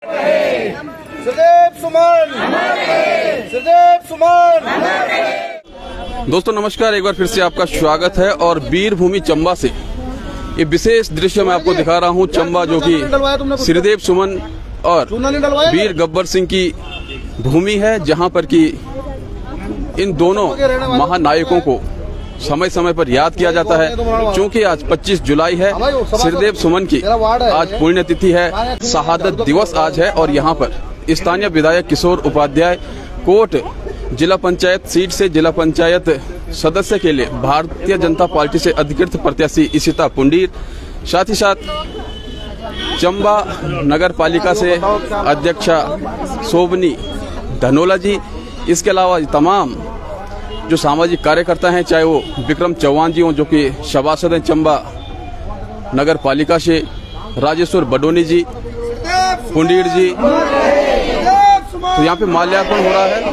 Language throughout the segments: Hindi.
श्रीदेव सुमन, श्रीदेव सुमन। दोस्तों नमस्कार, एक बार फिर से आपका स्वागत है। और वीर भूमि चंबा से ये विशेष दृश्य मैं आपको दिखा रहा हूँ। चंबा जो कि श्रीदेव सुमन और वीर गब्बर सिंह की भूमि है, जहाँ पर कि इन दोनों महानायकों को समय समय पर याद किया जाता है। क्योंकि आज 25 जुलाई है, श्रीदेव सुमन की आज पुण्यतिथि है, शहादत दिवस आज है। और यहाँ पर स्थानीय विधायक किशोर उपाध्याय कोट जिला पंचायत सीट से जिला पंचायत सदस्य के लिए भारतीय जनता पार्टी से अधिकृत प्रत्याशी इशिता पुंडीर, साथ ही साथ चंबा नगर पालिका से अध्यक्षा शोभनी धनोला जी, इसके अलावा तमाम जो सामाजिक कार्यकर्ता हैं, चाहे वो विक्रम चौहान जी हों जो कि सभासद हैं चंबा नगर पालिका से, राजेश्वर बडोनी जी, पुंडीर जी, तो यहाँ पे माल्यार्पण हो रहा है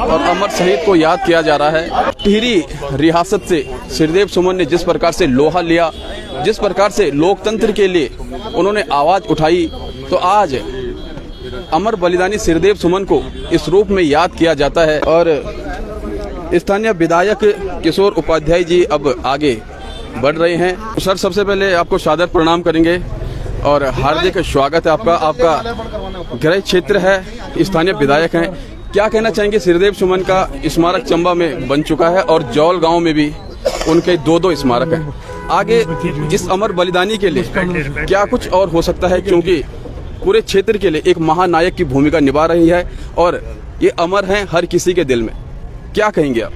और अमर शहीद को याद किया जा रहा है। टिहरी रियासत से श्रीदेव सुमन ने जिस प्रकार से लोहा लिया, जिस प्रकार से लोकतंत्र के लिए उन्होंने आवाज उठाई, तो आज अमर बलिदानी श्रीदेव सुमन को इस रूप में याद किया जाता है। और स्थानीय विधायक किशोर उपाध्याय जी अब आगे बढ़ रहे हैं। सर, सबसे पहले आपको सादर प्रणाम करेंगे और हार्दिक स्वागत है आपका। आपका गृह क्षेत्र है, स्थानीय विधायक हैं, क्या कहना चाहेंगे? श्रीदेव सुमन का स्मारक चंबा में बन चुका है और जौल गांव में भी उनके दो स्मारक हैं। आगे इस अमर बलिदानी के लिए क्या कुछ और हो सकता है? क्योंकि पूरे क्षेत्र के लिए एक महानायक की भूमिका निभा रही है और ये अमर हैं हर किसी के दिल में, क्या कहेंगे आप?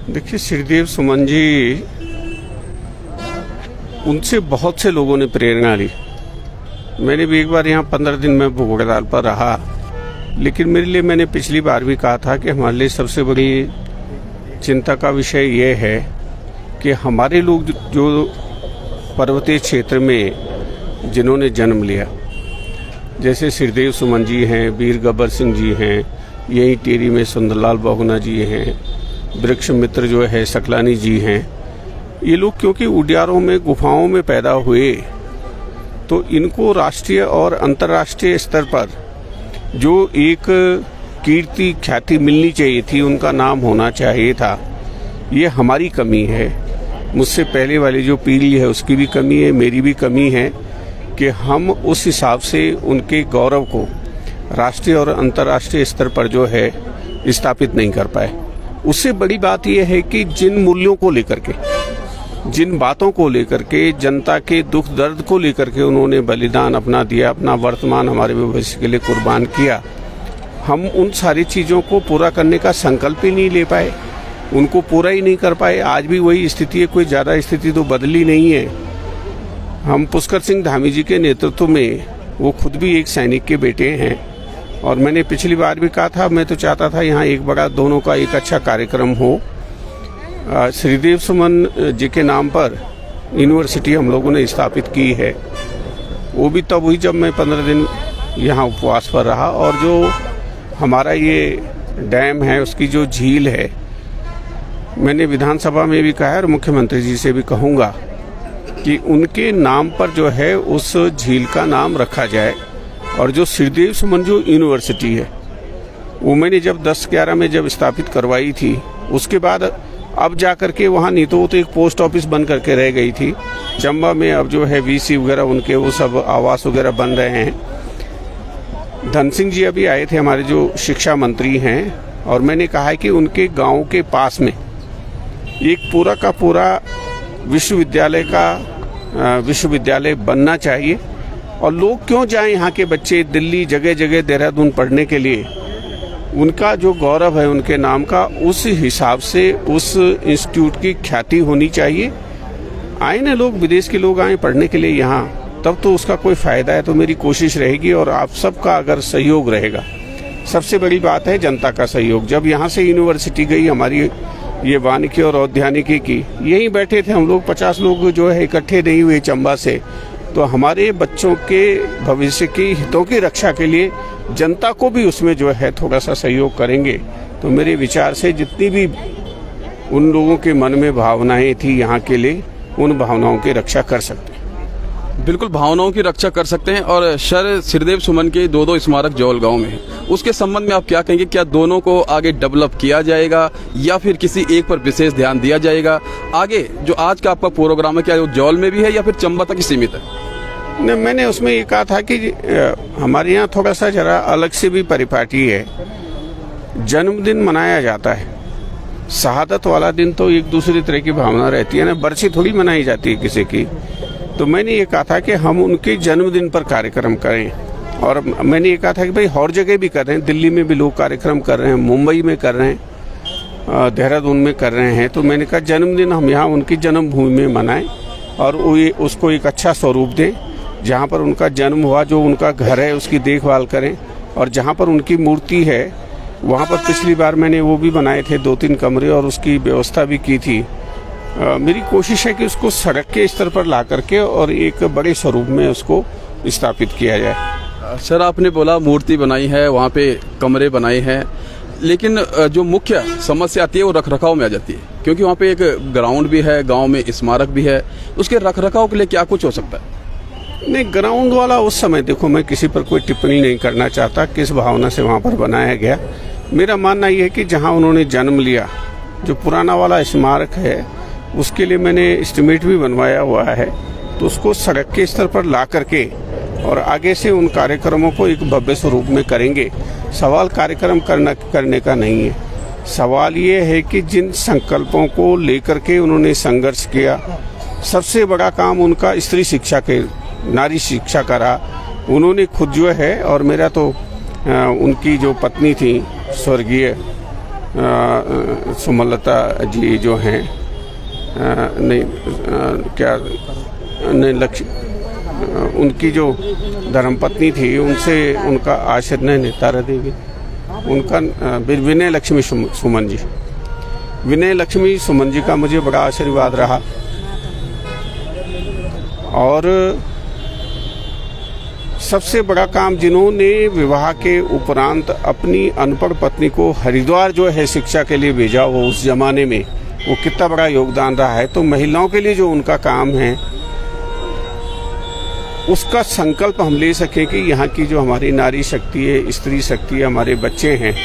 देखिए, श्रीदेव सुमन जी, उनसे बहुत से लोगों ने प्रेरणा ली। मैंने भी एक बार यहाँ 15 दिन में भूगड़ाल पर रहा, लेकिन मेरे लिए, मैंने पिछली बार भी कहा था कि हमारे लिए सबसे बड़ी चिंता का विषय ये है कि हमारे लोग जो पर्वतीय क्षेत्र में जिन्होंने जन्म लिया, जैसे श्रीदेव सुमन जी हैं, वीर गब्बर सिंह जी हैं, यहीं टिहरी में सुंदरलाल बहुगुणा जी हैं, वृक्ष मित्र जो है सकलानी जी हैं, ये लोग क्योंकि उडियारों में गुफाओं में पैदा हुए, तो इनको राष्ट्रीय और अंतर्राष्ट्रीय स्तर पर जो एक कीर्ति ख्याति मिलनी चाहिए थी, उनका नाम होना चाहिए था, ये हमारी कमी है। मुझसे पहले वाली जो पीढ़ी है उसकी भी कमी है, मेरी भी कमी है कि हम उस हिसाब से उनके गौरव को राष्ट्रीय और अंतर्राष्ट्रीय स्तर पर जो है स्थापित नहीं कर पाए। उससे बड़ी बात यह है कि जिन मूल्यों को लेकर के, जिन बातों को लेकर के, जनता के दुख दर्द को लेकर के उन्होंने बलिदान अपना दिया, अपना वर्तमान हमारे भविष्य के लिए कुर्बान किया, हम उन सारी चीज़ों को पूरा करने का संकल्प ही नहीं ले पाए, उनको पूरा ही नहीं कर पाए। आज भी वही स्थिति है, कोई ज़्यादा स्थिति तो बदली नहीं है। हम पुष्कर सिंह धामी जी के नेतृत्व में, वो खुद भी एक सैनिक के बेटे हैं, और मैंने पिछली बार भी कहा था, मैं तो चाहता था यहाँ एक बड़ा दोनों का एक अच्छा कार्यक्रम हो। श्रीदेव सुमन जी के नाम पर यूनिवर्सिटी हम लोगों ने स्थापित की है, वो भी तब हुई जब मैं 15 दिन यहाँ उपवास पर रहा। और जो हमारा ये डैम है, उसकी जो झील है, मैंने विधानसभा में भी कहा है और मुख्यमंत्री जी से भी कहूँगा कि उनके नाम पर जो है उस झील का नाम रखा जाए। और जो श्रीदेव सुमन जो यूनिवर्सिटी है, वो मैंने जब 10-11 में जब स्थापित करवाई थी, उसके बाद अब जा कर के वहाँ नहीं तो वो तो एक पोस्ट ऑफिस बन करके रह गई थी। चंबा में अब जो है वीसी वगैरह उनके वो सब आवास वगैरह बन रहे हैं। धन सिंह जी अभी आए थे, हमारे जो शिक्षा मंत्री हैं, और मैंने कहा है कि उनके गांव के पास में एक पूरा का पूरा विश्वविद्यालय बनना चाहिए। और लोग क्यों जाएं, यहाँ के बच्चे दिल्ली जगह जगह देहरादून पढ़ने के लिए, उनका जो गौरव है उनके नाम का, उस हिसाब से उस इंस्टीट्यूट की ख्याति होनी चाहिए। आए ना लोग, विदेश के लोग आए पढ़ने के लिए यहाँ, तब तो उसका कोई फायदा है। तो मेरी कोशिश रहेगी और आप सबका अगर सहयोग रहेगा, सबसे बड़ी बात है जनता का सहयोग। जब यहाँ से यूनिवर्सिटी गई हमारी ये वानिकी और औद्यानिकी की, यहीं बैठे थे हम लोग, 50 लोग जो है इकट्ठे नहीं हुए चंबा से, तो हमारे बच्चों के भविष्य की हितों की रक्षा के लिए जनता को भी उसमें जो है थोड़ा सा सहयोग करेंगे, तो मेरे विचार से जितनी भी उन लोगों के मन में भावनाएं थी यहाँ के लिए, उन भावनाओं की रक्षा कर सकते हैं। बिल्कुल भावनाओं की रक्षा कर सकते हैं। और सर, श्रीदेव सुमन के दो स्मारक जौल गांव में है, उसके संबंध में आप क्या कहेंगे? क्या दोनों को आगे डेवलप किया जाएगा या फिर किसी एक पर विशेष ध्यान दिया जाएगा? आगे जो आज का आपका प्रोग्राम है, क्या वो जौल में भी है या फिर चंबा तक ही सीमित है? नहीं, मैंने उसमें ये कहा था कि हमारे यहाँ थोड़ा सा जरा अलग से भी परिपाटी है। जन्मदिन मनाया जाता है, शहादत वाला दिन तो एक दूसरी तरह की भावना रहती है ना, बरसी थोड़ी मनाई जाती है किसी की। तो मैंने ये कहा था कि हम उनके जन्मदिन पर कार्यक्रम करें। और मैंने ये कहा था कि भाई हर जगह भी कर रहे हैं, दिल्ली में भी लोग कार्यक्रम कर रहे हैं, मुंबई में कर रहे हैं, देहरादून में कर रहे हैं। तो मैंने कहा जन्मदिन हम यहाँ उनकी जन्मभूमि में मनाएं और उसको एक अच्छा स्वरूप दें। जहाँ पर उनका जन्म हुआ, जो उनका घर है, उसकी देखभाल करें। और जहाँ पर उनकी मूर्ति है वहाँ पर पिछली बार मैंने वो भी बनाए थे 2-3 कमरे और उसकी व्यवस्था भी की थी। मेरी कोशिश है कि उसको सड़क के स्तर पर ला करके और एक बड़े स्वरूप में उसको स्थापित किया जाए। सर, आपने बोला मूर्ति बनाई है, वहाँ पे कमरे बनाए हैं, लेकिन जो मुख्य समस्या आती है वो रखरखाव में आ जाती है, क्योंकि वहाँ पे एक ग्राउंड भी है, गांव में स्मारक भी है। उसके रखरखाव के लिए क्या कुछ हो सकता है? नहीं, ग्राउंड वाला उस समय देखो, मैं किसी पर कोई टिप्पणी नहीं करना चाहता किस भावना से वहाँ पर बनाया गया। मेरा मानना यह है कि जहाँ उन्होंने जन्म लिया, जो पुराना वाला स्मारक है, उसके लिए मैंने एस्टिमेट भी बनवाया हुआ है। तो उसको सड़क के स्तर पर ला करके और आगे से उन कार्यक्रमों को एक भव्य स्वरूप में करेंगे। सवाल कार्यक्रम करने का नहीं है, सवाल ये है कि जिन संकल्पों को लेकर के उन्होंने संघर्ष किया, सबसे बड़ा काम उनका स्त्री शिक्षा के, नारी शिक्षा का रहा। उन्होंने खुद जो है, और मेरा तो उनकी जो पत्नी थी स्वर्गीय सुमलता जी जो हैं, उनकी जो धर्मपत्नी थी, उनसे उनका आशीर्वाद नहीं, तारा देवी, उनका विनय लक्ष्मी सुमन जी, विनय लक्ष्मी सुमन जी का मुझे बड़ा आशीर्वाद रहा। और सबसे बड़ा काम, जिन्होंने विवाह के उपरांत अपनी अनपढ़ पत्नी को हरिद्वार जो है शिक्षा के लिए भेजा, वो उस जमाने में वो कितना बड़ा योगदान रहा है। तो महिलाओं के लिए जो उनका काम है, उसका संकल्प हम ले सकें कि यहाँ की जो हमारी नारी शक्ति है, स्त्री शक्ति है, हमारे बच्चे हैं,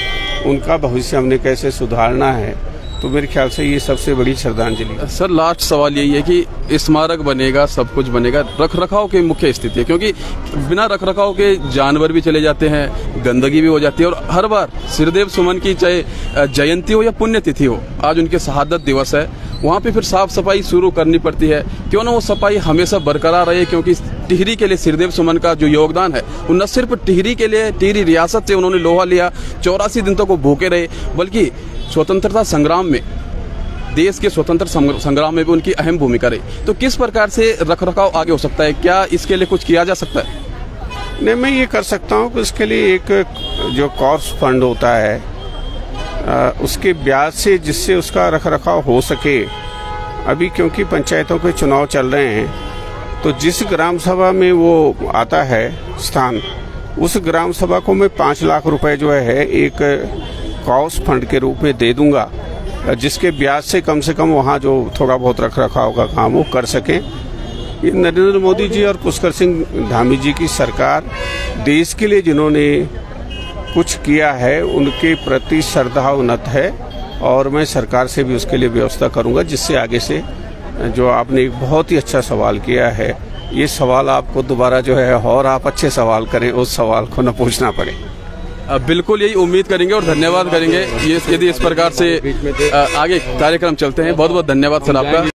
उनका भविष्य हमने कैसे सुधारना है। तो मेरे ख्याल से ये सबसे बड़ी श्रद्धांजलि। सर, लास्ट सवाल यही है कि स्मारक बनेगा, सब कुछ बनेगा, रखरखाव की मुख्य स्थिति है, क्योंकि बिना रखरखाव के जानवर भी चले जाते हैं, गंदगी भी हो जाती है। और हर बार श्रीदेव सुमन की चाहे जयंती हो या पुण्यतिथि हो, आज उनके शहादत दिवस है, वहाँ पे फिर साफ सफाई शुरू करनी पड़ती है। क्यों ना वो सफाई हमेशा बरकरार रहे, क्योंकि टिहरी के लिए श्रीदेव सुमन का जो योगदान है, वो न सिर्फ टिहरी के लिए, टिहरी रियासत से उन्होंने लोहा लिया, 84 दिन तक वो भूखे रहे, बल्कि स्वतंत्रता संग्राम में, देश के स्वतंत्र संग्राम में भी उनकी अहम भूमिका रही। तो किस प्रकार से रखरखाव आगे हो सकता है? क्या इसके लिए कुछ किया जा सकता है? नहीं, मैं ये कर सकता हूँ कि उसके लिए एक जो कॉर्प्स फंड होता है, उसके ब्याज से, जिससे उसका रखरखाव हो सके। अभी क्योंकि पंचायतों के चुनाव चल रहे हैं, तो जिस ग्राम सभा में वो आता है स्थान, उस ग्राम सभा को मैं 5 लाख रुपए जो है एक कॉर्प्स फंड के रूप में दे दूंगा, जिसके ब्याज से कम वहाँ जो थोड़ा बहुत रखरखाव का काम वो कर सकें। ये नरेंद्र मोदी जी और पुष्कर सिंह धामी जी की सरकार, देश के लिए जिन्होंने कुछ किया है, उनके प्रति श्रद्धा उन्नत है। और मैं सरकार से भी उसके लिए व्यवस्था करूंगा, जिससे आगे से, जो आपने एक बहुत ही अच्छा सवाल किया है, ये सवाल आपको दोबारा जो है और आप अच्छे सवाल करें, उस सवाल को न पूछना पड़े। बिल्कुल यही उम्मीद करेंगे और धन्यवाद करेंगे। ये यदि इस प्रकार से आगे कार्यक्रम चलते हैं। बहुत बहुत धन्यवाद सर आपका।